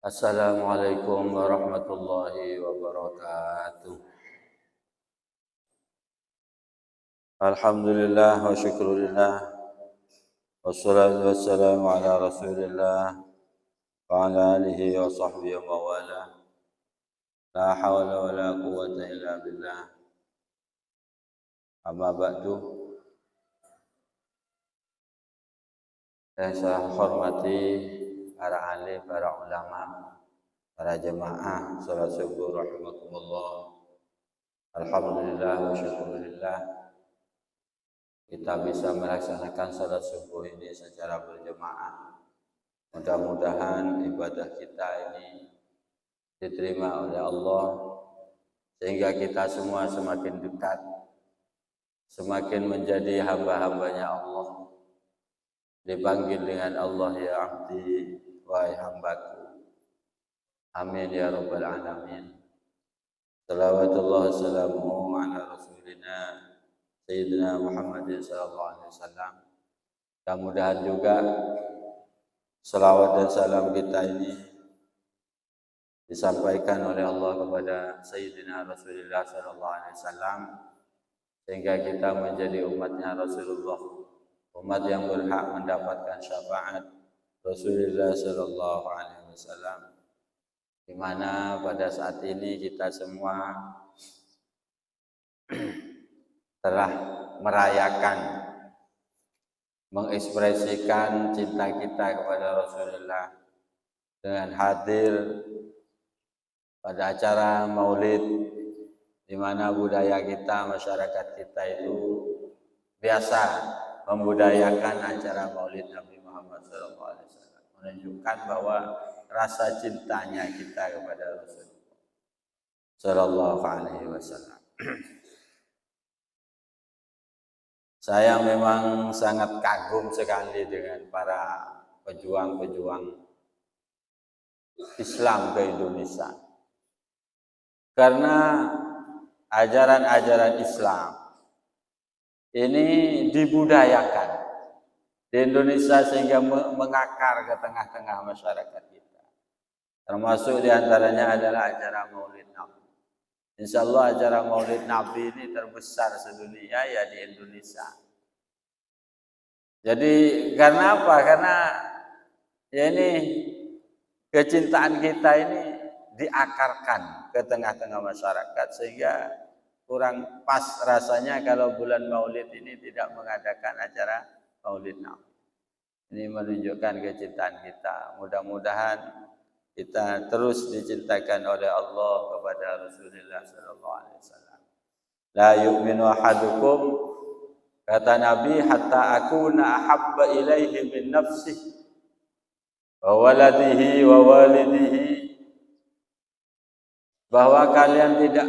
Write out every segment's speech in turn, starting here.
Assalamualaikum warahmatullahi wabarakatuh. Alhamdulillah wa syukurillah. Wassalatu wassalamu ala rasulillah wa ala alihi wa sahbihi wa mawala. La hawla wa la quwwata illa billah. Amma ba'du. Saya hormati para alim, para ulama, para jemaah salat subuh rahimakumullah. Alhamdulillah wa syukurillah kita bisa melaksanakan salat subuh ini secara berjemaah. Mudah-mudahan ibadah kita ini diterima oleh Allah sehingga kita semua semakin dekat, semakin menjadi hamba-hambanya Allah. Dipanggil dengan Allah, ya abdi, wahai hambaku. Amin ya rabbal alamin. Salawatullah wassalamu ala rasulina Sayyidina Muhammadin sallallahu alaihi wasallam. Mudah-mudahan juga salawat dan salam kita ini disampaikan oleh Allah kepada Sayyidina Rasulullah sallallahu alaihi wasallam sehingga kita menjadi umatnya Rasulullah, umat yang berhak mendapatkan syafaat Rasulullah sallallahu alaihi wasallam, di mana pada saat ini kita semua telah merayakan, mengekspresikan cinta kita kepada Rasulullah dengan hadir pada acara Maulid, di mana budaya kita, masyarakat kita itu biasa membudayakan acara Maulid Nabi Muhammad SAW, menunjukkan bahwa rasa cintanya kita kepada Rasulullah Sallallahu Alaihi Wasallam. Saya memang sangat kagum sekali dengan para pejuang-pejuang Islam ke Indonesia, karena ajaran-ajaran Islam ini dibudayakan di Indonesia sehingga mengakar ke tengah-tengah masyarakat kita. Termasuk diantaranya adalah acara Maulid Nabi. Insya Allah acara Maulid Nabi ini terbesar sedunia ya di Indonesia. Jadi karena apa? Karena ya ini kecintaan kita ini diakarkan ke tengah-tengah masyarakat sehingga kurang pas rasanya kalau bulan Maulid ini tidak mengadakan acara Maulid Nabi. Ini menunjukkan kecintaan kita. Mudah-mudahan kita terus dicintakan oleh Allah kepada Rasulullah sallallahu alaihi wasallam. La yu'minu ahadukum, kata Nabi, hatta akuna ahabba ilaihi min nafsihi wa waladihi wa walidihi, bahwa kalian tidak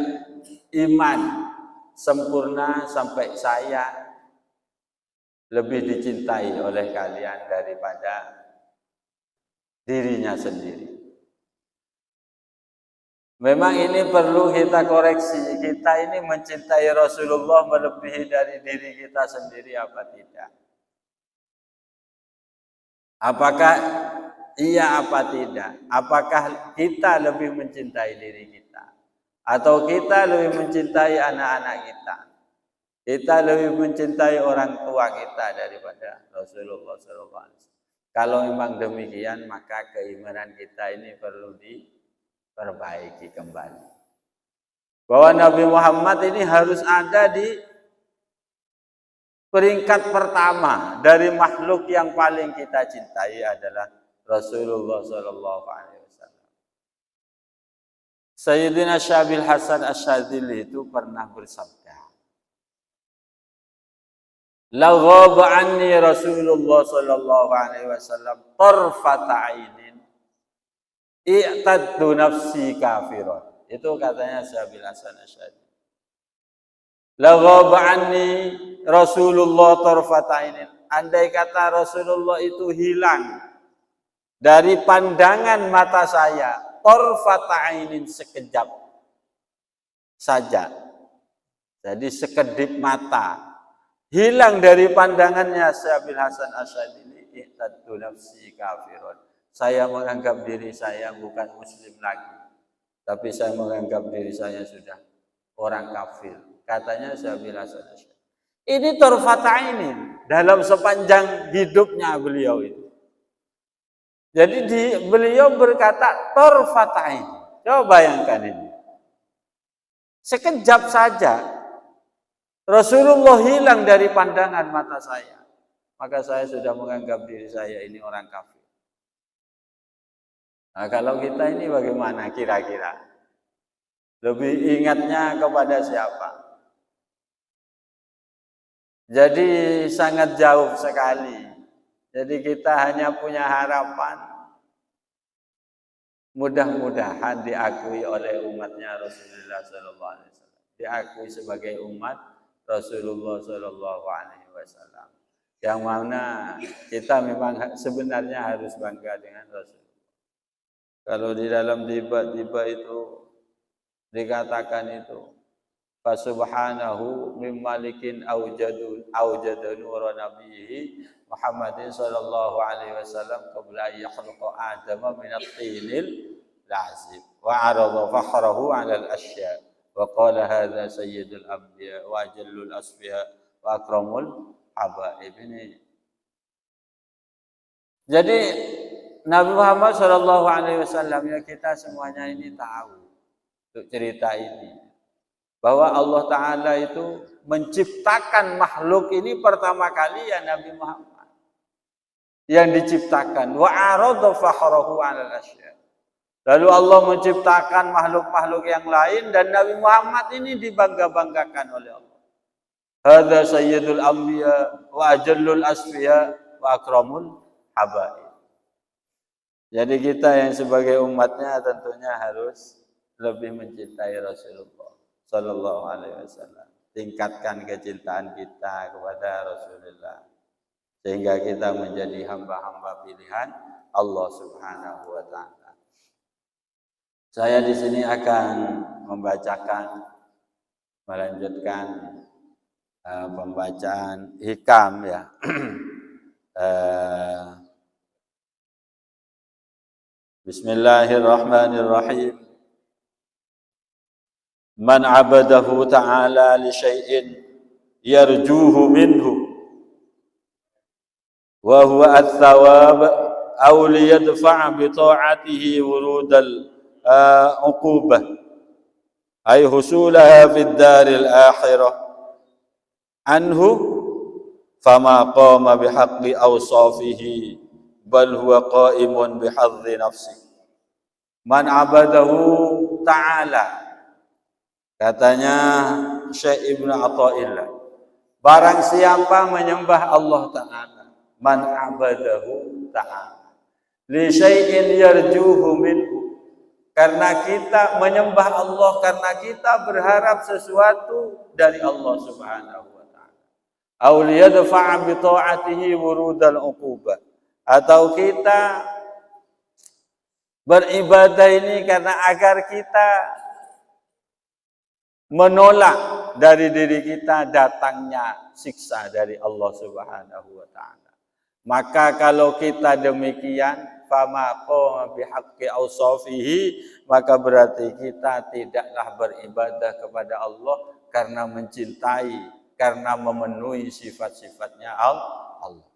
iman sempurna sampai saya lebih dicintai oleh kalian daripada dirinya sendiri. Memang ini perlu kita koreksi. Kita ini mencintai Rasulullah melebihi dari diri kita sendiri apa tidak? Apakah iya apa tidak? Apakah kita lebih mencintai diri kita? Atau kita lebih mencintai anak-anak kita? Kita lebih mencintai orang tua kita daripada Rasulullah SAW. Kalau memang demikian, maka keimanan kita ini perlu diperbaiki kembali. Bahwa Nabi Muhammad ini harus ada di peringkat pertama dari makhluk yang paling kita cintai adalah Rasulullah SAW. Sayyidina Syabil Hasan Asyadzili itu pernah bersabda, la ghaba anni Rasulullah sallallahu alaihi wasallam tarfata ainin i'taddu nafsi kafiran. Itu katanya Syabil Hasan Asyadzili. La ghaba anni Rasulullah tarfata ainin. Andai kata Rasulullah itu hilang dari pandangan mata saya, tarfata ainin, sekejap saja. Jadi sekedip mata hilang dari pandangannya Syabil Hasan Asyadzili, ihtaddu nafsi kafirun. saya menganggap diri saya bukan muslim lagi, tapi saya menganggap diri saya sudah orang kafir. Katanya Syekh Hasan Asy'ari. Ini tarfata'ainin dalam sepanjang hidupnya beliau itu. Jadi beliau berkata tarfata'ain. Coba bayangkan ini. Sekejap saja Rasulullah hilang dari pandangan mata saya. Maka saya sudah menganggap diri saya ini orang kafir. Nah, kalau kita ini bagaimana kira-kira? Lebih ingatnya kepada siapa? Jadi sangat jauh sekali. Jadi kita hanya punya harapan mudah-mudahan diakui oleh umatnya Rasulullah SAW, diakui sebagai umat Rasulullah SAW, yang mana kita memang sebenarnya harus bangga dengan Rasul. Kalau di dalam tiba-tiba itu dikatakan itu fasubhanahu min malikin aujadu nura nabiyhi Muhammadin sallallahu alaihi wasallam qabla an yakhluqa Adama min at-tinil lazib wa arada fakhrahu 'ala al-asya wa qala hadha sayyidul anbiya wa ajallul asfiya wa akramul habaib. Ini jadi Nabi Muhammad sallallahu alaihi wasallam, ya kita semuanya ini tahu untuk cerita ini, bahwa Allah Ta'ala itu menciptakan makhluk ini pertama kali ya Nabi Muhammad yang diciptakan. Wa arada fakhrahu 'alal asya. Lalu Allah menciptakan makhluk-makhluk yang lain dan Nabi Muhammad ini dibangga-banggakan oleh Allah. Hadza sayyidul anbiya wa ajallul asfiya wa akramul habaib. Jadi kita yang sebagai umatnya tentunya harus lebih mencintai Rasulullah Sallallahu Alaihi Wasallam, tingkatkan kecintaan kita kepada Rasulullah sehingga kita menjadi hamba-hamba pilihan Allah Subhanahu Wa Taala. Saya di sini akan melanjutkan pembacaan hikam ya. Bismillahirrahmanirrahim. Man abadahu ta'ala li syai'in yarjuhu minhu wa huwa ath-thawab aw liyadfa' bi ta'atihi wurudal uqubah ay husulaha fid daril akhirah anhu fama qama bihaqqi awsafihi bal huwa qa'imun bihadzi nafsi. Man abadahu ta'ala, katanya Syekh Ibnu Athaillah, barang siapa menyembah Allah Ta'ala, man abadahu ta'ala li syai'in yarjuhu minhu, karena kita menyembah Allah karena kita berharap sesuatu dari Allah Subhanahu wa Ta'ala, aw liyadfa'a bi ta'atihi wurudal uqubah, atau kita beribadah ini karena agar kita menolak dari diri kita datangnya siksa dari Allah Subhanahu wa Ta'ala. Maka kalau kita demikian, fama qama bihaqqi awsafihi, maka berarti kita tidaklah beribadah kepada Allah karena mencintai, karena memenuhi sifat-sifatnya Allah.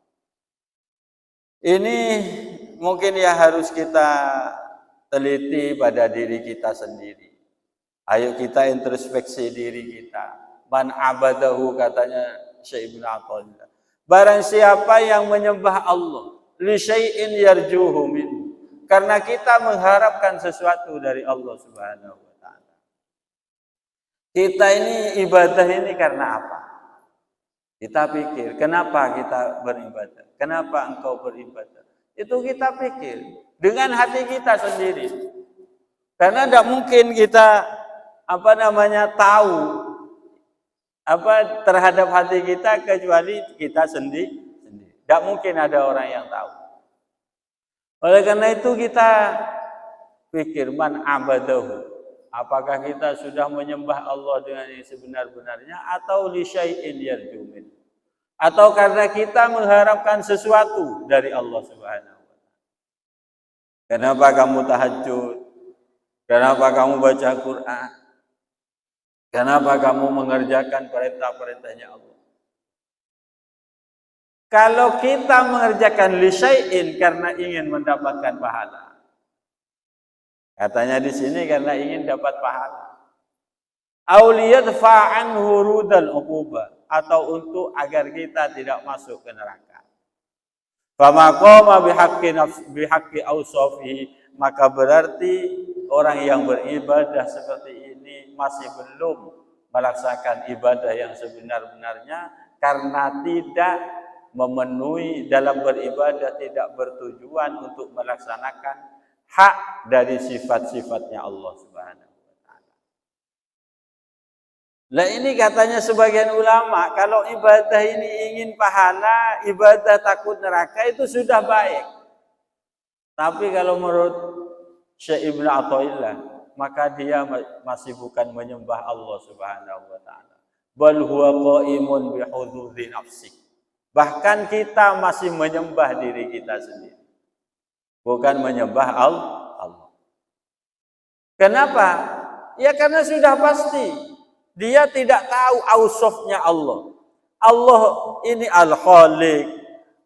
Ini mungkin ya harus kita teliti pada diri kita sendiri. Ayo kita introspeksi diri kita. Man abadahu, katanya Syekh Ibnu Athaillah, barang siapa yang menyembah Allah li syai'in yarjuhu min, karena kita mengharapkan sesuatu dari Allah Subhanahu wa Ta'ala. Kita ini ibadah ini karena apa? Kita pikir, kenapa kita beribadah? Kenapa engkau beribadah? Itu kita pikir dengan hati kita sendiri. Karena tidak mungkin kita tahu terhadap hati kita kecuali kita sendiri. Tidak mungkin ada orang yang tahu. Oleh karena itu kita pikir, man abadahu, apakah kita sudah menyembah Allah dengan yang sebenar-benarnya, atau li syai'in yarju min, atau karena kita mengharapkan sesuatu dari Allah Subhanahu wa Ta'ala. Kenapa kamu tahajud? Kenapa kamu baca Quran? Kenapa kamu mengerjakan perintah-perintahnya Allah? Kalau kita mengerjakan li syai'in karena ingin mendapatkan pahala. Katanya di sini karena ingin dapat pahala. Auliyadfa anhu rudal uqubah, atau untuk agar kita tidak masuk ke neraka. Fama qama bihaqqi awsafihi, maka berarti orang yang beribadah seperti ini masih belum melaksanakan ibadah yang sebenar-benarnya karena tidak memenuhi dalam beribadah, tidak bertujuan untuk melaksanakan hak dari sifat-sifatnya Allah Subhanahu wa taala. Lah ini katanya sebagian ulama, kalau ibadah ini ingin pahala, ibadah takut neraka itu sudah baik. Tapi kalau menurut Syekh Ibnu Athaillah, maka dia masih bukan menyembah Allah Subhanahu wa taala. Bal huwa qaimun bi hududzi nafsi. Bahkan kita masih menyembah diri kita sendiri. Bukan menyembah Allah. Kenapa? Ya karena sudah pasti dia tidak tahu ausofnya Allah. Allah ini Al-Khaliq,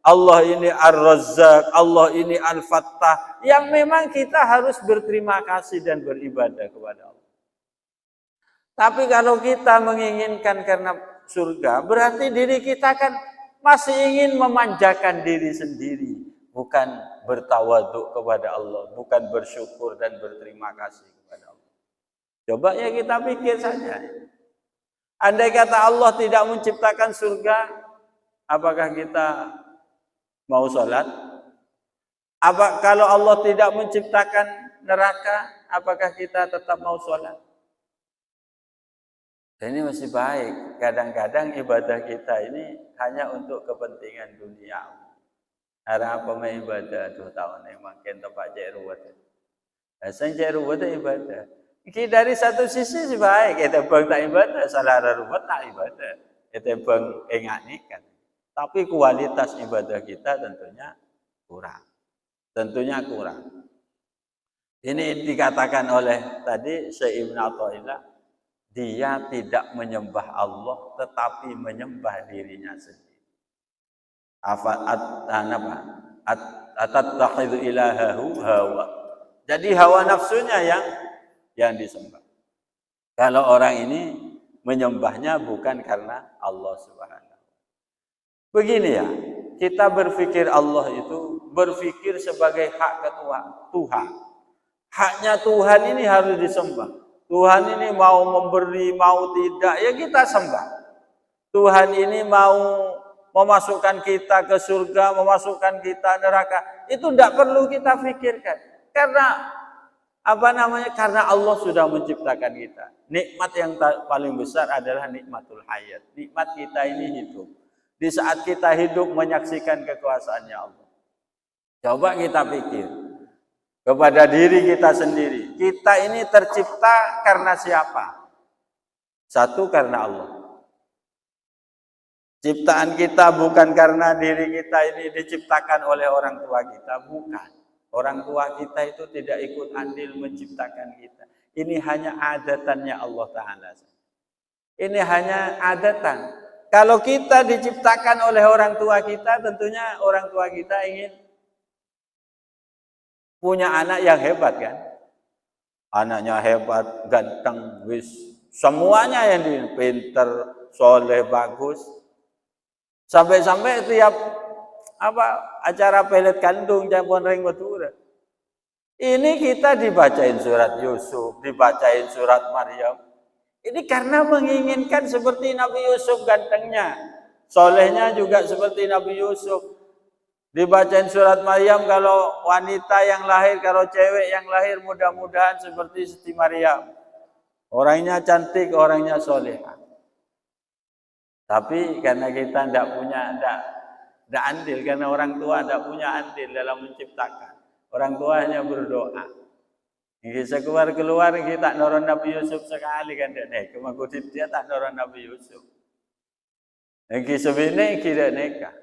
Allah ini Ar-Razzaq, Allah ini Al-Fattah, yang memang kita harus berterima kasih dan beribadah kepada Allah. Tapi kalau kita menginginkan karena surga, berarti diri kita kan masih ingin memanjakan diri sendiri, bukan bertawaduk kepada Allah, bukan bersyukur dan berterima kasih kepada Allah. Coba ya kita pikir saja. Andai kata Allah tidak menciptakan surga, apakah kita mau sholat? Kalau Allah tidak menciptakan neraka, apakah kita tetap mau sholat? Ini masih baik. Kadang-kadang ibadah kita ini hanya untuk kepentingan dunia. Ada apa main ibadah 2 tahun yang makin tempat cek ruwet. Saya cek ruwet ibadah. Iki dari satu sisi sih baik. Kita bang tak ibadah, salah ruwet tak ibadah. Kita bang ingat ni kan. Tapi kualitas ibadah kita tentunya kurang. Ini dikatakan oleh tadi Syekh Ibnu Athaillah, dia tidak menyembah Allah tetapi menyembah dirinya sendiri. Atattakhidhu ilahahu hawa. Jadi hawa nafsunya yang disembah. Kalau orang ini menyembahnya bukan karena Allah Subhanahu. Begini ya, kita berpikir Allah itu berpikir sebagai hak ketua Tuhan. Haknya Tuhan ini harus disembah. Tuhan ini mau memberi, mau tidak, ya kita sembah. Tuhan ini mau memasukkan kita ke surga, memasukkan kita neraka, itu tidak perlu kita pikirkan. Karena karena Allah sudah menciptakan kita. Nikmat yang paling besar adalah nikmatul hayat. Nikmat kita ini hidup. Di saat kita hidup menyaksikan kekuasaannya Allah. Coba kita pikir kepada diri kita sendiri. Kita ini tercipta karena siapa? Satu, karena Allah. Ciptaan kita bukan karena diri kita ini diciptakan oleh orang tua kita, bukan. Orang tua kita itu tidak ikut andil menciptakan kita. Ini hanya adatannya Allah Ta'ala. Ini hanya adatan. Kalau kita diciptakan oleh orang tua kita, tentunya orang tua kita ingin punya anak yang hebat kan? Anaknya hebat, ganteng, semuanya yang pinter, soleh, bagus. Sampai-sampai tiap acara pelet kandung jampon ring betura. Ini kita dibacain surat Yusuf, dibacain surat Maryam. Ini karena menginginkan seperti Nabi Yusuf gantengnya. Solehnya juga seperti Nabi Yusuf. Dibacain surat Maryam, kalau wanita yang lahir, kalau cewek yang lahir mudah-mudahan seperti Siti Maryam. Orangnya cantik, orangnya solehah. Tapi karena kita tidak andil, karena orang tua tidak punya andil dalam menciptakan. Orang tua hanya berdoa. Kita keluar kita noron Nabi Yusuf sekali kan dia. Kemudian dia tak noron Nabi Yusuf. Kita sebenarnya kita nikah.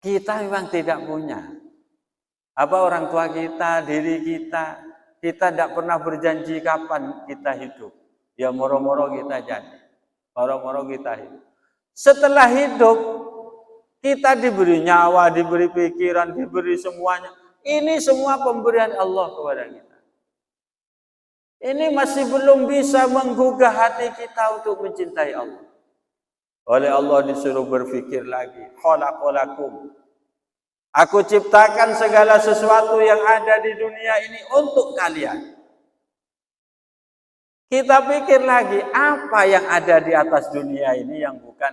Kita memang tidak punya. Apa orang tua kita, diri kita tidak pernah berjanji kapan kita hidup. Ya moro-moro kita jadi. Moro-moro kita hidup. Setelah hidup, kita diberi nyawa, diberi pikiran, diberi semuanya. Ini semua pemberian Allah kepada kita. Ini masih belum bisa menggugah hati kita untuk mencintai Allah. Oleh Allah disuruh berpikir lagi. Khalaqalakum. Aku ciptakan segala sesuatu yang ada di dunia ini untuk kalian. Kita pikir lagi, apa yang ada di atas dunia ini yang bukan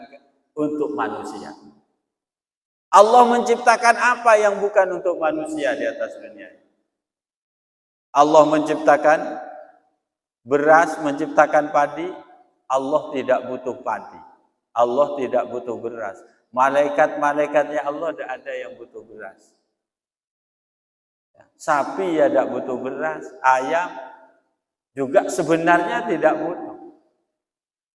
untuk manusia? Allah menciptakan apa yang bukan untuk manusia di atas dunia ini? Allah menciptakan beras, menciptakan padi. Allah tidak butuh padi. Allah tidak butuh beras. Malaikat-malaikatnya Allah tidak ada yang butuh beras. Sapi ya tidak butuh beras. Ayam juga sebenarnya tidak butuh.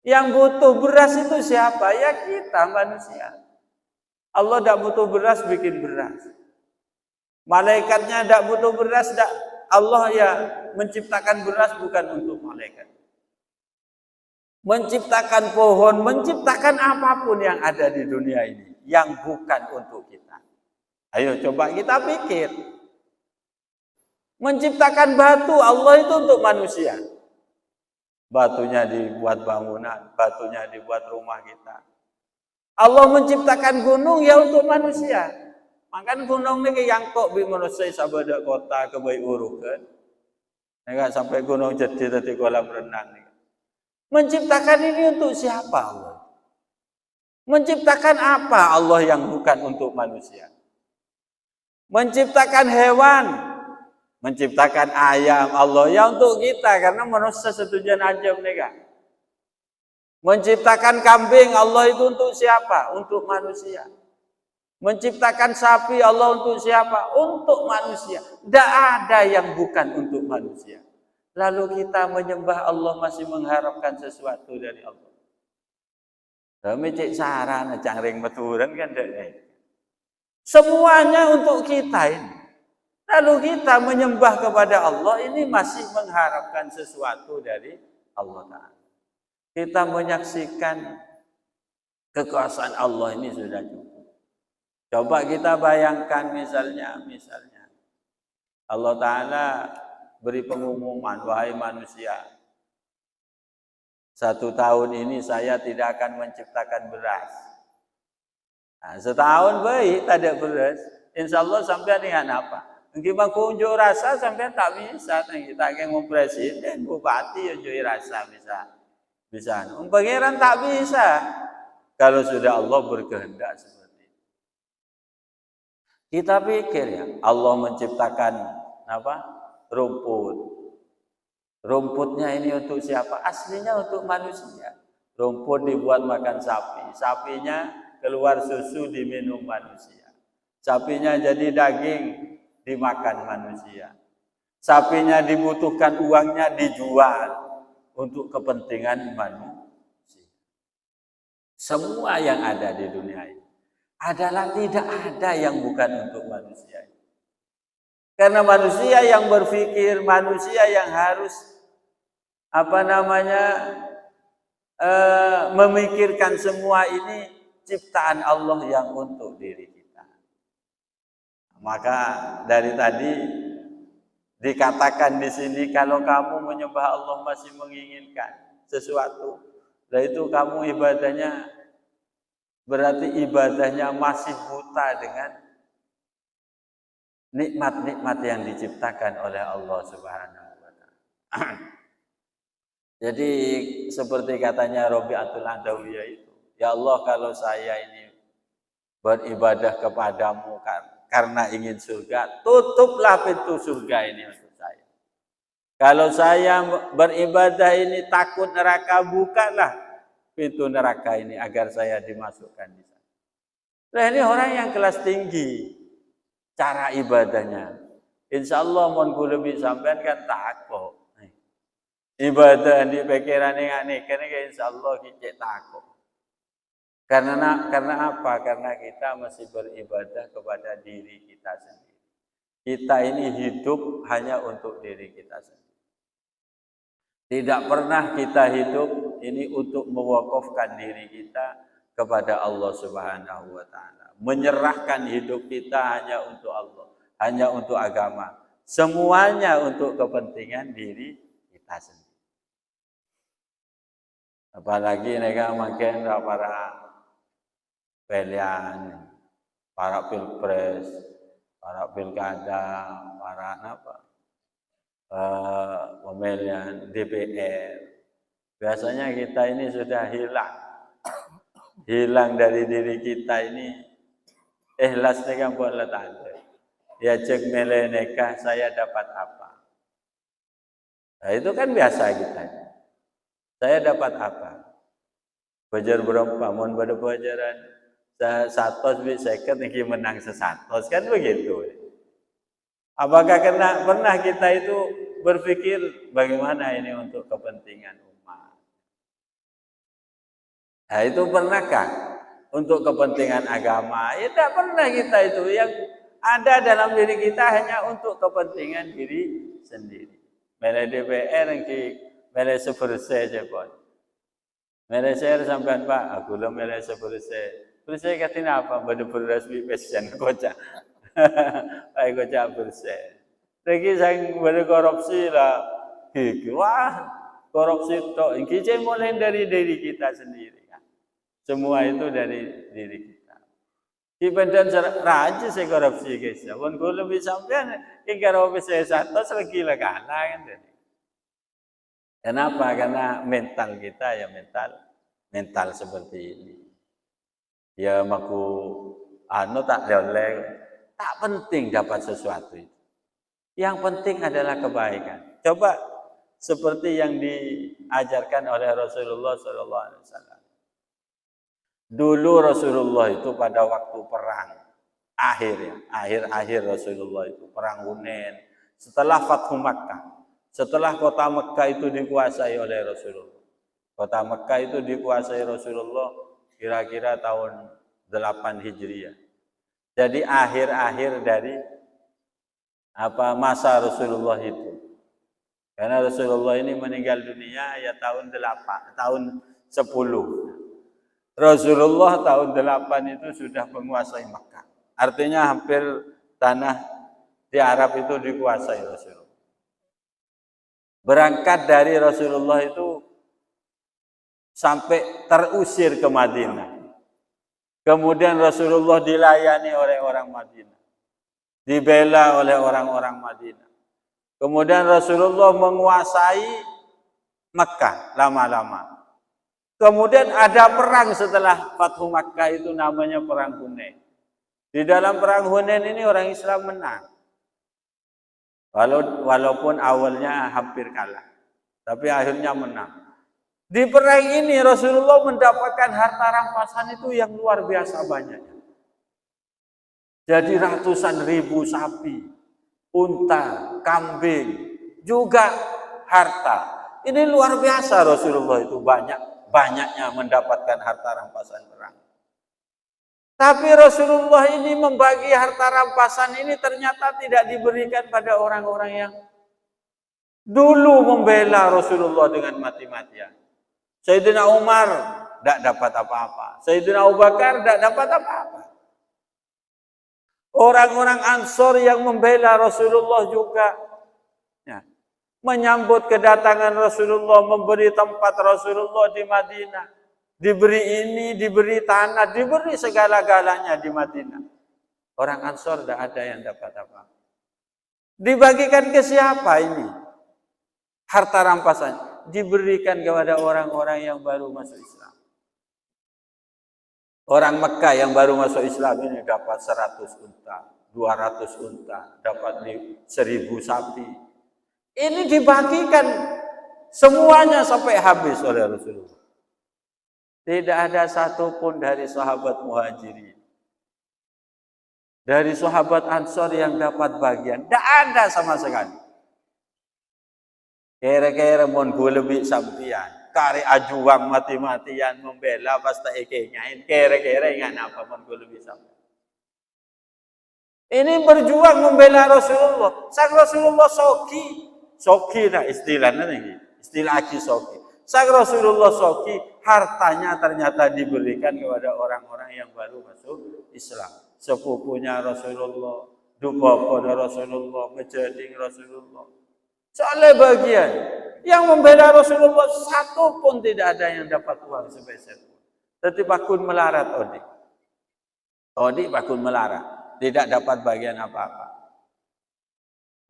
Yang butuh beras itu siapa? Ya kita manusia. Allah tidak butuh beras, bikin beras. Malaikatnya tidak butuh beras. Allah ya menciptakan beras bukan untuk malaikat. Menciptakan pohon, menciptakan apapun yang ada di dunia ini yang bukan untuk kita. Ayo coba kita pikir. Menciptakan batu, Allah itu untuk manusia. Batunya dibuat bangunan, batunya dibuat rumah kita. Allah menciptakan gunung ya untuk manusia. Makan gunung ini yang kok bi manusia sabada kota ke bayi uruk kan. Enggak sampai gunung jadi tadi kolam renang nih. Menciptakan ini untuk siapa Allah? Menciptakan apa Allah yang bukan untuk manusia? Menciptakan hewan, menciptakan ayam Allah ya untuk kita karena manusia setujuan aja mereka. Menciptakan kambing Allah itu untuk siapa? Untuk manusia. Menciptakan sapi Allah untuk siapa? Untuk manusia. Tidak ada yang bukan untuk manusia. Lalu kita menyembah Allah masih mengharapkan sesuatu dari Allah. Kami cek sarana cangring meturan kan semuanya untuk kita ini. Lalu kita menyembah kepada Allah ini masih mengharapkan sesuatu dari Allah Ta'ala. Kita menyaksikan kekuasaan Allah ini sudah cukup. Coba kita bayangkan misalnya Allah Ta'ala beri pengumuman, wahai manusia, 1 tahun ini saya tidak akan menciptakan beras. Nah, setahun baik tak ada beras, insya Allah sampai dengan apa? Mungkin kunjuk rasa sampai tak bisa, kita akan mau presiden, bupati unjuk rasa bisa. Pangeran tak bisa kalau sudah Allah berkehendak seperti itu. Kita pikir ya, Allah menciptakan apa? Rumput. Rumputnya ini untuk siapa? Aslinya untuk manusia. Rumput dibuat makan sapi. Sapinya keluar susu diminum manusia. Sapinya jadi daging dimakan manusia. Sapinya dibutuhkan uangnya dijual untuk kepentingan manusia. Semua yang ada di dunia ini adalah tidak ada yang bukan untuk manusia. Karena manusia yang berpikir, manusia yang harus memikirkan semua ini ciptaan Allah yang untuk diri kita. Maka dari tadi dikatakan di sini kalau kamu menyembah Allah masih menginginkan sesuatu, dan itu kamu ibadahnya berarti ibadahnya masih buta dengan nikmat-nikmat yang diciptakan oleh Allah Subhanahu wa Ta'ala. Jadi seperti katanya Rabi'atul Adawiyah itu, ya Allah kalau saya ini beribadah kepadamu karena ingin surga, tutuplah pintu surga ini untuk saya. Kalau saya beribadah ini takut neraka, bukalah pintu neraka ini agar saya dimasukkan di sana. Nah ini orang yang kelas tinggi. Cara ibadahnya, insya Allah mohon lebih sampean kan takut. Ibadah di pikiran ini karena insya Allah kita takut. Karena apa? Karena kita masih beribadah kepada diri kita sendiri. Kita ini hidup hanya untuk diri kita sendiri. Tidak pernah kita hidup ini untuk mewakafkan diri kita kepada Allah Subhanahu wa taala. Menyerahkan hidup kita hanya untuk Allah, hanya untuk agama. Semuanya untuk kepentingan diri kita sendiri. Apalagi mereka makin para pilihan, para pilpres, para pilkada, para pemilihan DPR. Biasanya kita ini sudah hilang dari diri kita ini. Ikhlas nih kan buat tanda. Ya cek milih nikah saya dapat apa? Nah itu kan biasa kita. Saya dapat apa? Bajar berapa? Mohon pada pelajaran. Satos second ini menang sesatos kan begitu. Apakah pernah kita itu berpikir bagaimana ini untuk kepentingan umat? Nah itu pernahkah untuk kepentingan agama? Ya tidak pernah kita itu. Yang ada dalam diri kita hanya untuk kepentingan diri sendiri. Milih DPR yang milih sebersih cepot. Milih share sampean Pak, aku lo milih sebersih. Bersih katanya apa? Bade beras pesen kocak. Ay kocak bersih. Lagi sang bade korupsi lah. Wah, korupsi itu. Kita mulai dari diri kita sendiri. Semua itu dari diri kita. Ibadan raja saya korupsi guys. Pun kalau lebih sampean, kalau bisa satu lagi lah kalah kan. Kenapa? Karena mental kita ya mental seperti ini. Ya maku tak leleng, tak penting dapat sesuatu itu. Yang penting adalah kebaikan. Coba seperti yang diajarkan oleh Rasulullah SAW. Dulu Rasulullah itu pada waktu perang akhir Rasulullah itu perang Hunain, setelah Fathu Makkah, setelah kota Makkah itu dikuasai oleh Rasulullah. Kota Makkah itu dikuasai Rasulullah kira-kira tahun 8 Hijriah. Jadi akhir-akhir dari masa Rasulullah itu. Karena Rasulullah ini meninggal dunia ya tahun 10. Rasulullah tahun 8 itu sudah menguasai Makkah. Artinya hampir tanah di Arab itu dikuasai Rasulullah. Berangkat dari Rasulullah itu sampai terusir ke Madinah. Kemudian Rasulullah dilayani oleh orang Madinah. Dibela oleh orang-orang Madinah. Kemudian Rasulullah menguasai Makkah lama-lama. Kemudian ada perang setelah Fathu Makkah itu namanya Perang Hunain. Di dalam Perang Hunain ini orang Islam menang. Walaupun awalnya hampir kalah. Tapi akhirnya menang. Di perang ini Rasulullah mendapatkan harta rampasan itu yang luar biasa banyak. Jadi ratusan ribu sapi, unta, kambing, juga harta. Ini luar biasa Rasulullah itu banyaknya mendapatkan harta rampasan perang. Tapi Rasulullah ini membagi harta rampasan ini ternyata tidak diberikan pada orang-orang yang dulu membela Rasulullah dengan mati-matian. Sayyidina Umar tidak dapat apa-apa. Sayyidina Abu Bakar tidak dapat apa-apa. Orang-orang Ansor yang membela Rasulullah juga menyambut kedatangan Rasulullah, memberi tempat Rasulullah di Madinah. Diberi ini, diberi tanah, diberi segala-galanya di Madinah. Orang Ansor tidak ada yang dapat apa-apa. Dibagikan ke siapa ini? Harta rampasan diberikan kepada orang-orang yang baru masuk Islam. Orang Mekah yang baru masuk Islam ini dapat 100 unta, 200 unta, dapat 1000 sapi. Ini dibagikan semuanya sampai habis oleh Rasulullah. Tidak ada satupun dari sahabat Muhajirin, dari sahabat Ansor yang dapat bagian. Tidak ada sama sekali. Kira-kira mon gue lebih sampian, kari ajuang mati-matian membela pas tak ikenyain. Kira-kira ingat apa mon gue lebih sampian. Ini berjuang membela Rasulullah. Sang Rasulullah soki lah istilahnya ini. Istilah aki soki. Sang Rasulullah soki, hartanya ternyata diberikan kepada orang-orang yang baru masuk Islam. Sepupunya Rasulullah, dupopon Rasulullah, menjadi Rasulullah. Soalnya bagian yang membela Rasulullah satu pun tidak ada yang dapat uang sepeser pun. Tetapi pakun melarat Odi pakun melarat, tidak dapat bagian apa-apa.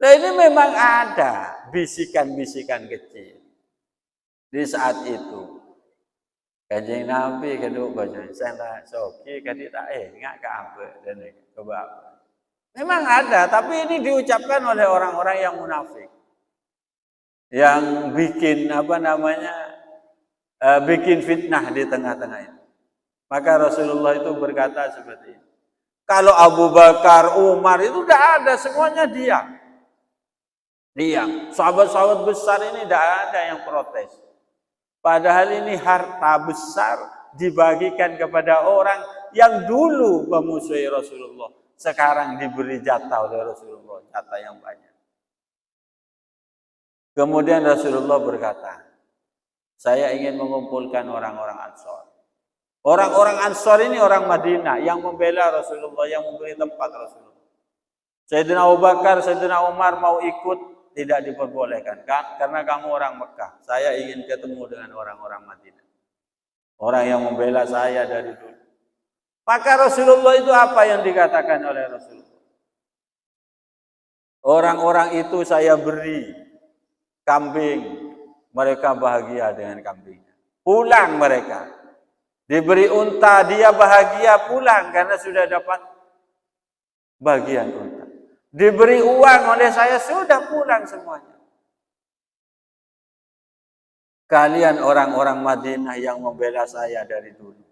Nah ini memang ada bisikan-bisikan kecil di saat itu. Kanjeng Nabi kedua baca saya soki kadita nggak ke apa dan coba apa. Memang ada, tapi ini diucapkan oleh orang-orang yang munafik. Yang bikin bikin fitnah di tengah-tengah itu. Maka Rasulullah itu berkata seperti ini. Kalau Abu Bakar, Umar itu tidak ada, semuanya diam. Diam. Sahabat-sahabat besar ini tidak ada yang protes. Padahal ini harta besar dibagikan kepada orang yang dulu memusuhi Rasulullah. Sekarang diberi jatah oleh Rasulullah, jatah yang banyak. Kemudian Rasulullah berkata, saya ingin mengumpulkan orang-orang Ansor. Orang-orang Ansor ini orang Madinah yang membela Rasulullah, yang memberi tempat Rasulullah. Sayyidina Abu Bakar, Sayyidina Umar mau ikut, tidak diperbolehkan. Karena kamu orang Mekah. Saya ingin ketemu dengan orang-orang Madinah. Orang yang membela saya dari dulu. Maka Rasulullah itu apa yang dikatakan oleh Rasulullah? Orang-orang itu saya beri kambing, mereka bahagia dengan kambingnya. Pulang mereka. Diberi unta, dia bahagia pulang karena sudah dapat bagian unta. Diberi uang oleh saya, sudah pulang semuanya. Kalian orang-orang Madinah yang membela saya dari dulu,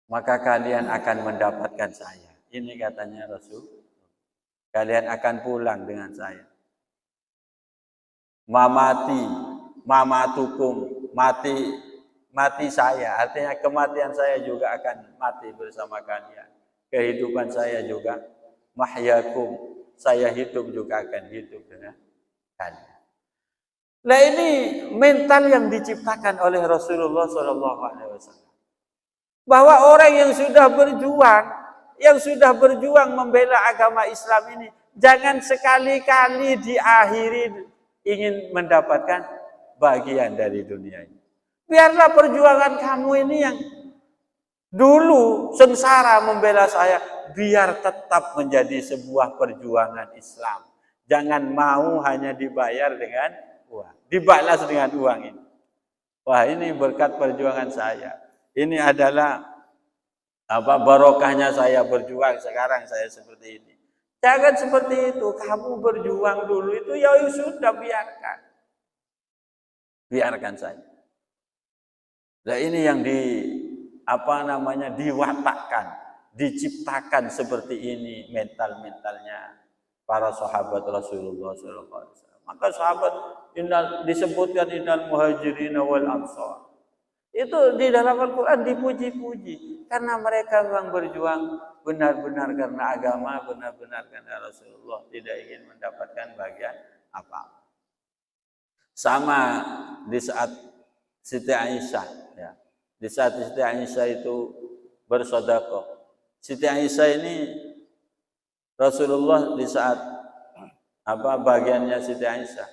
maka kalian akan mendapatkan saya. Ini katanya Rasul. Kalian akan pulang dengan saya. Mamatukum, mati saya. Artinya kematian saya juga akan mati bersama kalian. Kehidupan saya juga, mahyakum, saya hidup juga akan hidup dengan kalian. Nah ini mental yang diciptakan oleh Rasulullah SAW. Bahwa orang yang sudah berjuang membela agama Islam ini, jangan sekali-kali diakhiri ingin mendapatkan bagian dari dunia ini. Biarlah perjuangan kamu ini yang dulu sengsara membela saya, biar tetap menjadi sebuah perjuangan Islam. Jangan mau hanya dibayar dengan uang, dibalas dengan uang ini. Wah, ini berkat perjuangan saya. Ini adalah barokahnya saya berjuang, sekarang saya seperti ini. Jangan seperti itu. Kamu berjuang dulu itu ya sudah, biarkan. Biarkan saja. Nah ini yang diwatakkan, diciptakan seperti ini mental-mentalnya para sahabat Rasulullah SAW. Maka sahabat disebutkan innal muhajirin wal ansar. Itu di dalam Al-Quran dipuji-puji. Karena mereka memang berjuang benar-benar karena agama, benar-benar karena Rasulullah. Tidak ingin mendapatkan bagian apa. Sama di saat Siti Aisyah. Ya. Di saat Siti Aisyah itu bersedekah. Siti Aisyah ini Rasulullah di saat bagiannya Siti Aisyah.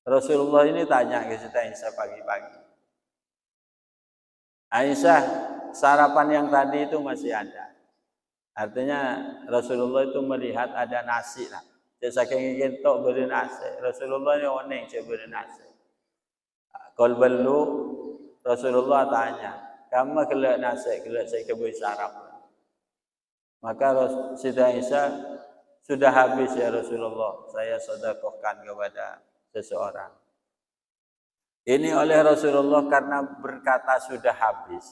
Rasulullah ini tanya ke Siti Aisyah pagi-pagi. Aisyah, sarapan yang tadi itu masih ada. Artinya Rasulullah itu melihat ada nasi lah. Dia saking ingin tok beri nasi. Rasulullah ini oneng saya beri nasi. Kalau belum Rasulullah tanya, kamu kelak nasi, kelak saya keberi sarapan. Maka Siti Aisyah, sudah habis ya Rasulullah, saya sedekahkan kepada seseorang. Ini oleh Rasulullah karena berkata sudah habis.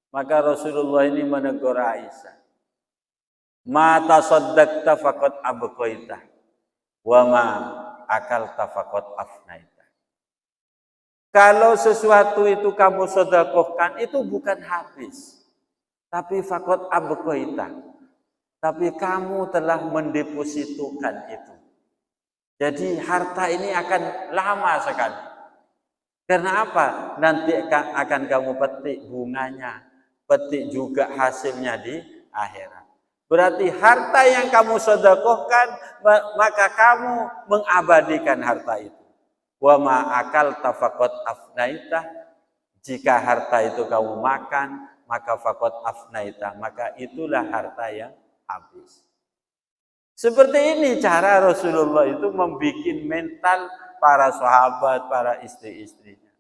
Maka Rasulullah ini menegur Aisyah. Ma tasaddaqta faqad abqaita wa ma akalta faqad afnaita. Kalau sesuatu itu kamu sedekahkan itu bukan habis, tapi faqad abqaita. tapi kamu telah mendepositokan itu. Jadi harta ini akan lama sekali. Karena apa? Nanti akan kamu petik bunganya, petik juga hasilnya di akhirat. Berarti harta yang kamu sedekahkan, maka kamu mengabadikan harta itu. Wa ma akal tafaqat afnaita, jika harta itu kamu makan, maka faqat afnaita, maka itulah harta yang habis. Seperti ini cara Rasulullah itu membuat mental para sahabat, para istri-istrinya.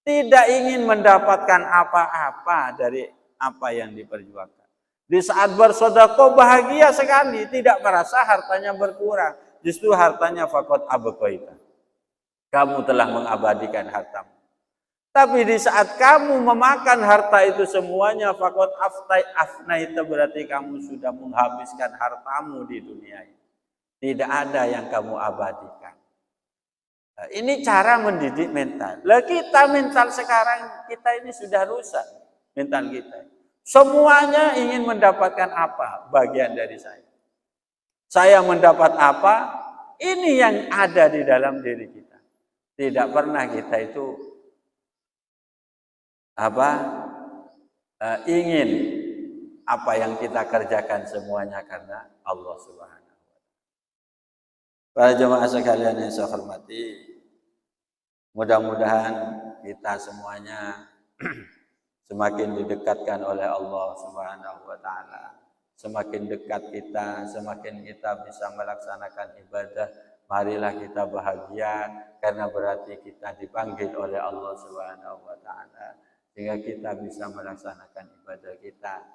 Tidak ingin mendapatkan apa-apa dari apa yang diperjuangkan. Di saat bersedekah bahagia sekali, tidak merasa hartanya berkurang. Justru hartanya faqat abqaita. Kamu telah mengabadikan hartamu. Tapi di saat kamu memakan harta itu semuanya, faqat afnaita, berarti kamu sudah menghabiskan hartamu di dunia ini. Tidak ada yang kamu abadikan. Nah, ini cara mendidik mental. Lah kita mental sekarang, kita ini sudah rusak mental kita. Semuanya ingin mendapatkan apa? Bagian dari saya. Saya mendapat apa? Ini yang ada di dalam diri kita. Tidak pernah kita itu ingin apa yang kita kerjakan semuanya karena Allah Subhanahu wa taala. Para jemaah sekalian yang saya hormati, mudah-mudahan kita semuanya semakin didekatkan oleh Allah Subhanahu wa taala. Semakin dekat kita, semakin kita bisa melaksanakan ibadah. Marilah kita bahagia karena berarti kita dipanggil oleh Allah Subhanahu wa taala, sehingga kita bisa melaksanakan ibadah kita.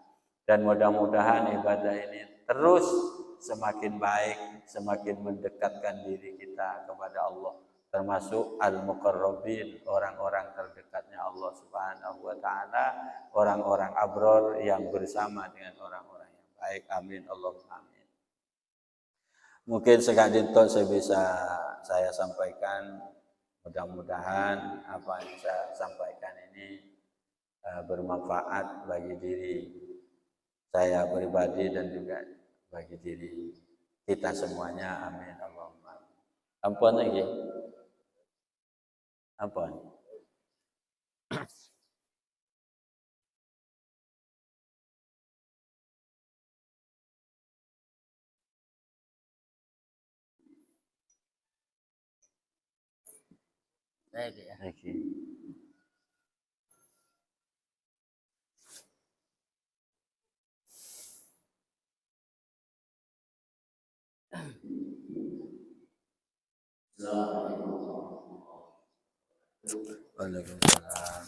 Dan mudah-mudahan ibadah ini terus semakin baik, semakin mendekatkan diri kita kepada Allah, termasuk al-muqarrabin, orang-orang terdekatnya Allah Subhanahu wa taala, orang-orang abror yang bersama dengan orang-orang yang baik. Amin Allahumma amin. Mungkin sekadar saya sampaikan, mudah-mudahan apa yang saya sampaikan ini bermanfaat bagi diri saya pribadi dan juga bagi diri kita semuanya. Amin Allahumma. Ampun lagi. Ampun. Lagi. Waalaikumsalam.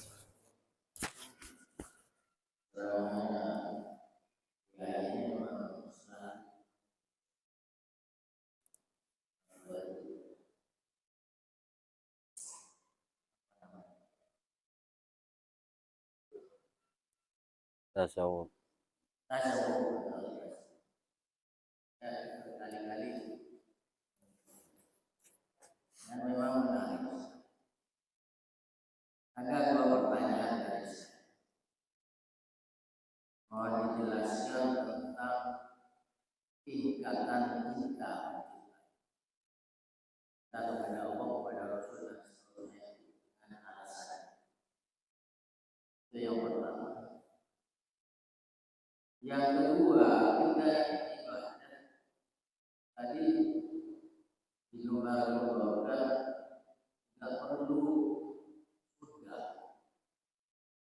Tasawuf. Berkali-kali dan memang menarik. Ada dua pertanyaan dari saya. Mohon dijelaskan tentang tingkatan cinta kepada Allah, kepada Rasul dan seterusnya dengan alasan. Itu yang pertama. Yang kedua, kita ibadah tadi dilomba-lombakan tidak perlu surga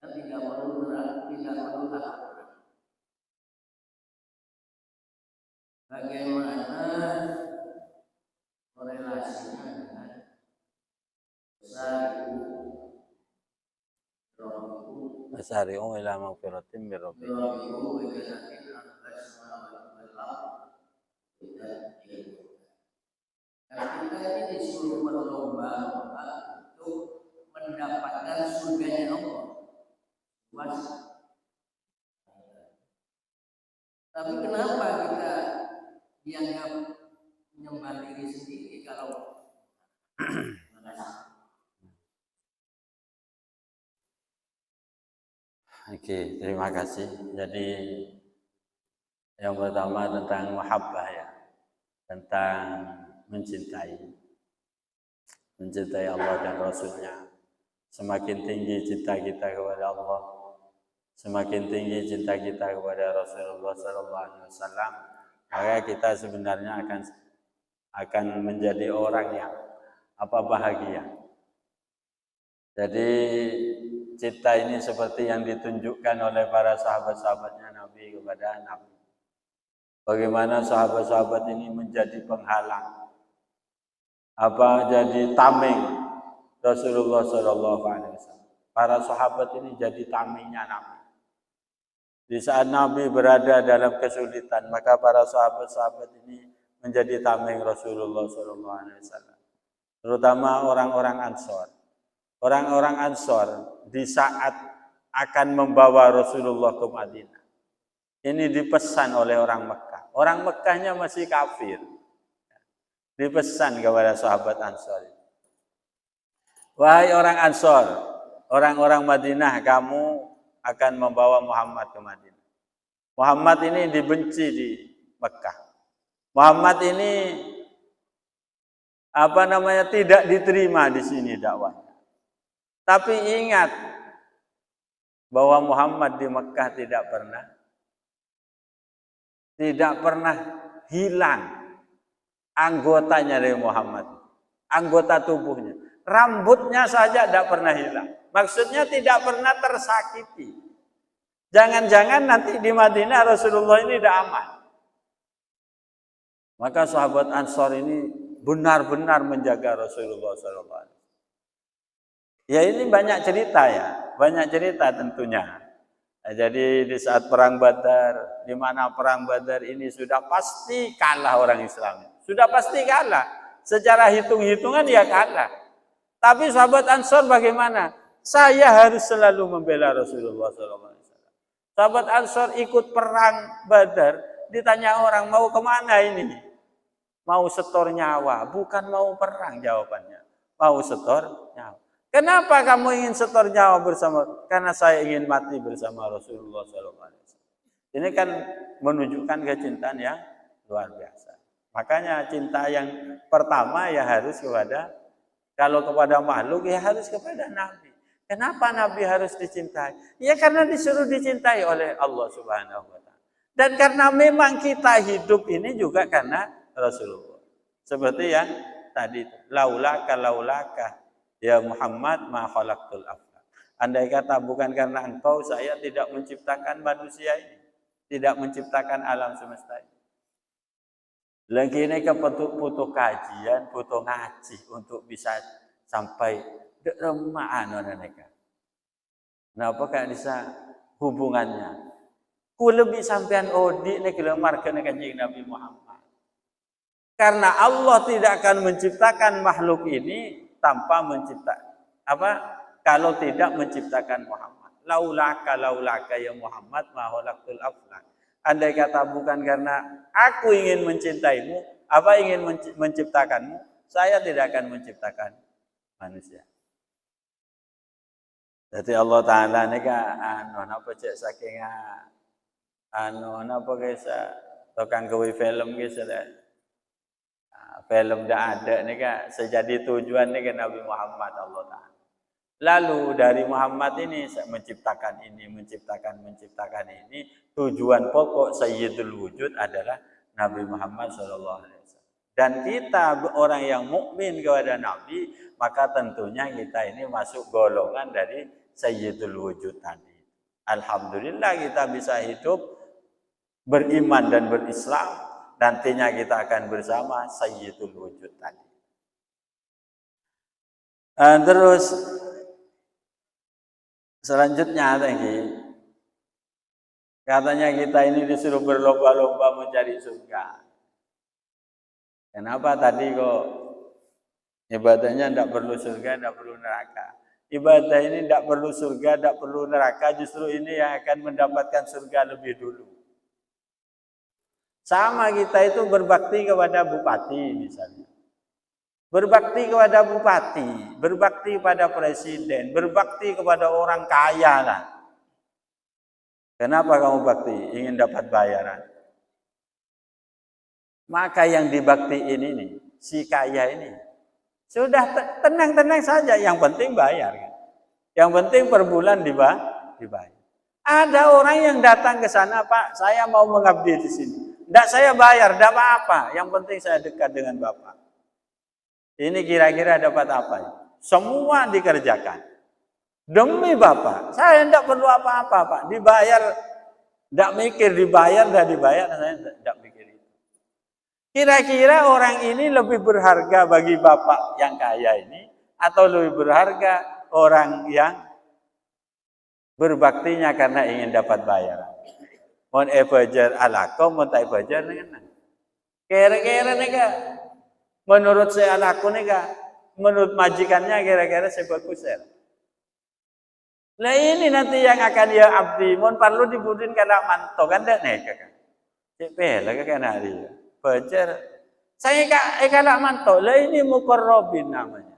dan tidak perlu neraka, tidak perlu neraka. Bagaimana korelasinya dengan Asari'u ila maghfiratin min rabbikum. Kita ini disuruh berlomba-lomba untuk mendapatkan surganya Allah. Puas. Tapi kenapa kita dianggap menyembah diri sendiri kalau Oke, terima kasih. Jadi Yang pertama tentang mahabbah ya, tentang mencintai Allah dan Rasulnya. Semakin tinggi cinta kita kepada Allah, semakin tinggi cinta kita kepada Rasulullah SAW, maka kita sebenarnya akan menjadi orang yang bahagia. Jadi cinta ini seperti yang ditunjukkan oleh para sahabat-sahabatnya Nabi kepada Nabi. Bagaimana sahabat-sahabat ini menjadi penghalang, jadi tameng Rasulullah SAW. Para sahabat ini jadi tamengnya Nabi. Di saat Nabi berada dalam kesulitan, maka para sahabat-sahabat ini menjadi tameng Rasulullah SAW. Terutama orang-orang Ansor. Orang-orang Ansor di saat akan membawa Rasulullah ke Madinah, ini dipesan oleh orang Mekah. Orang Mekahnya masih kafir. Dipesan kepada sahabat Ansor. Wahai orang Ansor, orang-orang Madinah, kamu akan membawa Muhammad ke Madinah. Muhammad ini dibenci di Mekah. Muhammad ini tidak diterima di sini dakwahnya. Tapi ingat bahwa Muhammad di Mekah tidak pernah hilang anggotanya dari Muhammad, anggota tubuhnya. Rambutnya saja tidak pernah hilang. Maksudnya tidak pernah tersakiti. Jangan-jangan nanti di Madinah Rasulullah ini tidak aman. Maka sahabat Ansor ini benar-benar menjaga Rasulullah SAW. Ya ini banyak cerita ya, banyak cerita tentunya. Nah, jadi di saat perang Badar, di mana perang Badar ini sudah pasti kalah orang Islam. Sudah pasti kalah. Secara hitung-hitungan ya kalah. Tapi sahabat Ansor bagaimana? Saya harus selalu membela Rasulullah SAW. Sahabat Ansor ikut perang Badar, ditanya orang mau kemana ini? Mau setor nyawa, bukan mau perang jawabannya. Mau setor nyawa. Kenapa kamu ingin setor nyawa bersama? Karena saya ingin mati bersama Rasulullah SAW. Ini kan menunjukkan kecintaan yang luar biasa. Makanya cinta yang pertama ya harus kalau kepada makhluk ya harus kepada Nabi. Kenapa Nabi harus dicintai? Ya karena disuruh dicintai oleh Allah Subhanahu wa taala. Dan karena memang kita hidup ini juga karena Rasulullah. Seperti yang tadi, laulaka ya Muhammad ma khalaqtul aflak. Andai kata bukan karena engkau, saya tidak menciptakan manusia ini, tidak menciptakan alam semesta ini. Lagi ini butuh kajian, butuh ngaji untuk bisa sampai dermaan mereka. Kenapa kan bisa hubungannya? Ku lebih sampean odi nek lemar kena kanjeng Nabi Muhammad. Karena Allah tidak akan menciptakan makhluk ini tanpa kalau tidak menciptakan Muhammad. Laulaka ya Muhammad ma khalaqtul aflak. Andai kata bukan karena aku ingin mencintaimu, ingin menciptakanmu, saya tidak akan menciptakan manusia. Jadi Allah Ta'ala ini saking tukang gawe film film dah ada nih sejadi tujuan nih Nabi Muhammad Allah Ta'ala. Lalu dari Muhammad ini menciptakan ini, tujuan pokok Sayyidul Wujud adalah Nabi Muhammad SAW. Dan kita orang yang mukmin kepada Nabi, maka tentunya kita ini masuk golongan dari Sayyidul Wujud tadi. Alhamdulillah kita bisa hidup beriman dan berislam, nantinya kita akan bersama Sayyidul Wujud tadi. Terus selanjutnya katanya kita ini disuruh berlomba-lomba mencari surga. Kenapa tadi kok ibadahnya tidak perlu surga, tidak perlu neraka? Ibadah ini tidak perlu surga, tidak perlu neraka, justru ini yang akan mendapatkan surga lebih dulu. Sama kita itu berbakti kepada bupati misalnya. Berbakti kepada bupati, berbakti kepada presiden, berbakti kepada orang kaya lah. Kenapa kamu bakti? Ingin dapat bayaran. Maka yang dibaktiin ini, si kaya ini, sudah tenang-tenang saja, yang penting bayar. Yang penting per bulan dibayar. Ada orang yang datang ke sana, Pak, saya mau mengabdi di sini. Tidak saya bayar, tidak apa-apa. Yang penting saya dekat dengan Bapak. Ini kira-kira dapat apa? Semua dikerjakan. Demi Bapak, saya tidak perlu apa-apa, Pak. Dibayar, tidak mikir, dibayar, tidak dibayar, saya tidak mikir itu. Kira-kira orang ini lebih berharga bagi Bapak yang kaya ini, atau lebih berharga orang yang berbaktinya karena ingin dapat bayaran? Mon ebajar alakom, mon tak ebajar dengan kira-kira nih, menurut saya anakku nih, menurut majikannya kira-kira saya bagus ya. Nah ini nanti yang akan ya abdi, mon perlu dibudin kada manto kan dak nih kakak. Cepet lah kakak hari ya. Bajar. Saya kada manto. Lah ini muqarrabin namanya.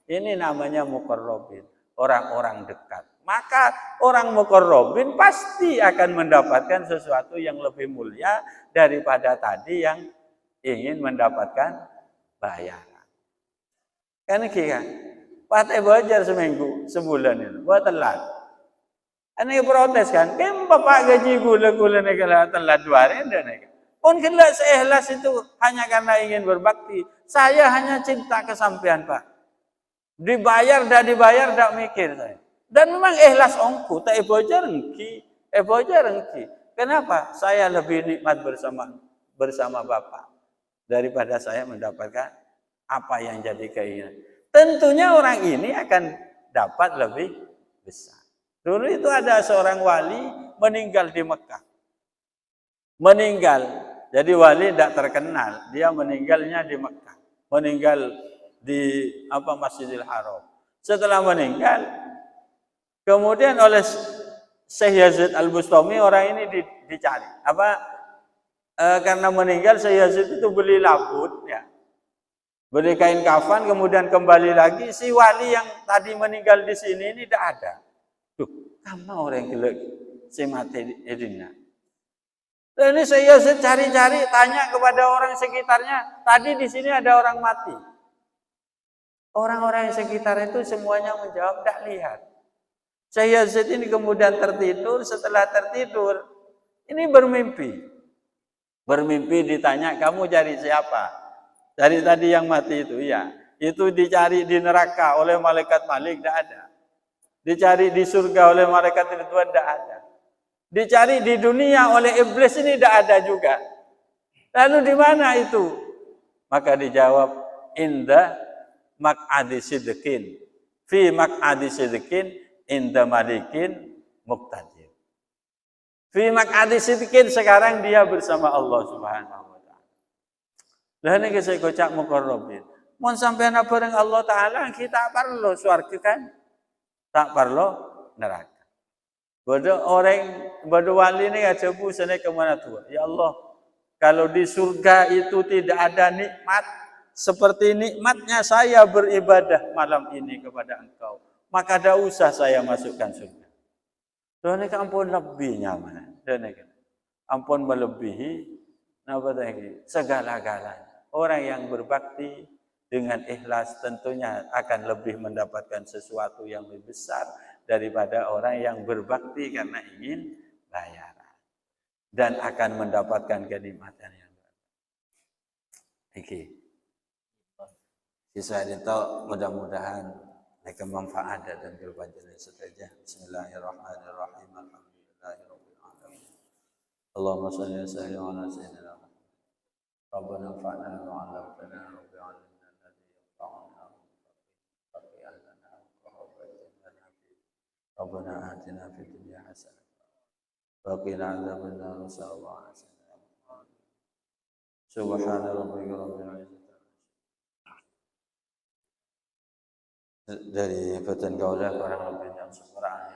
Ini namanya muqarrabin, orang-orang dekat. Maka orang muqarrabin pasti akan mendapatkan sesuatu yang lebih mulia daripada tadi yang ingin mendapatkan bayaran. Kan kan? Pakai bajar seminggu, sebulan itu, buat telat. Ini protes kan? Bapak gaji gula-gula negara telat 2 hari dan pun kena seikhlas itu hanya karena ingin berbakti. Saya hanya cinta kesampean, Pak. Dibayar, dah dibayar, dah mikir saya. Dan memang ikhlas ongku, tak bojar engki, Kenapa? Saya lebih nikmat bersama Bapak daripada saya mendapatkan apa yang jadi keinginan. Tentunya orang ini akan dapat lebih besar. Dulu itu ada seorang wali meninggal di Mekah. Meninggal, jadi wali tidak terkenal. Dia meninggalnya di Mekah. Meninggal di Masjidil Haram. Setelah meninggal, kemudian oleh Syekh Yazid Al-Bustami orang ini dicari. Karena meninggal Syekh Yazid itu beli labut, ya. Beli kain kafan, kemudian kembali lagi. Si wali yang tadi meninggal di sini ini tidak ada. Tuh, kamu orang gila, si mati edinya. Dan ini Syekh Yazid cari-cari, tanya kepada orang sekitarnya. Tadi di sini ada orang mati. Orang-orang yang sekitar itu semuanya menjawab tidak lihat. Syekh Yazid ini kemudian tertidur. Setelah tertidur, ini bermimpi. Bermimpi ditanya, kamu cari siapa? Cari tadi yang mati itu, ya. Itu dicari di neraka oleh malaikat Malik, tidak ada. Dicari di surga oleh malaikat Ridwan, tidak ada. Dicari di dunia oleh iblis, ini tidak ada juga. Lalu di mana itu? Maka dijawab, inda maq'adi sidqin, fi maq'adi sidqin, inda malikin muqtadir. Fi maq'adi sidqin, sekarang dia bersama Allah Subhanahu wa taala. Lah niki saya kocak muqarrabin. Mun sampean bareng Allah taala, kita perlu swarga kan? Tak perlu neraka. Bodoh wali ini aja busane kemana tuh? Ya Allah, kalau di surga itu tidak ada nikmat seperti nikmatnya saya beribadah malam ini kepada Engkau, maka tidak usah saya masukkan surga. Tuhan ini ampun lebih nyaman. Ampun melebihi segala-galanya. Orang yang berbakti dengan ikhlas tentunya akan lebih mendapatkan sesuatu yang lebih besar daripada orang yang berbakti karena ingin bayaran, dan akan mendapatkan kenikmatan yang baik. Kisah itu mudah-mudahan mereka manfaat dan berpanjang saja. Bismillahirrahmanirrahim. Alhamdulillahirabbil alamin. Allahumma shalli wa sallim ala sayyidina Muhammad. Rabbana anfa'na bima 'allamtana wa 'allimna alladhi yanfa'una wa lana Rabbana atina fid dunya hasanah wa qina adzabannar. Sallallahu alaihi wasallam. Subhana rabbika rabbil izzati dari Batan Kaulah, orang lebih yang sempurna.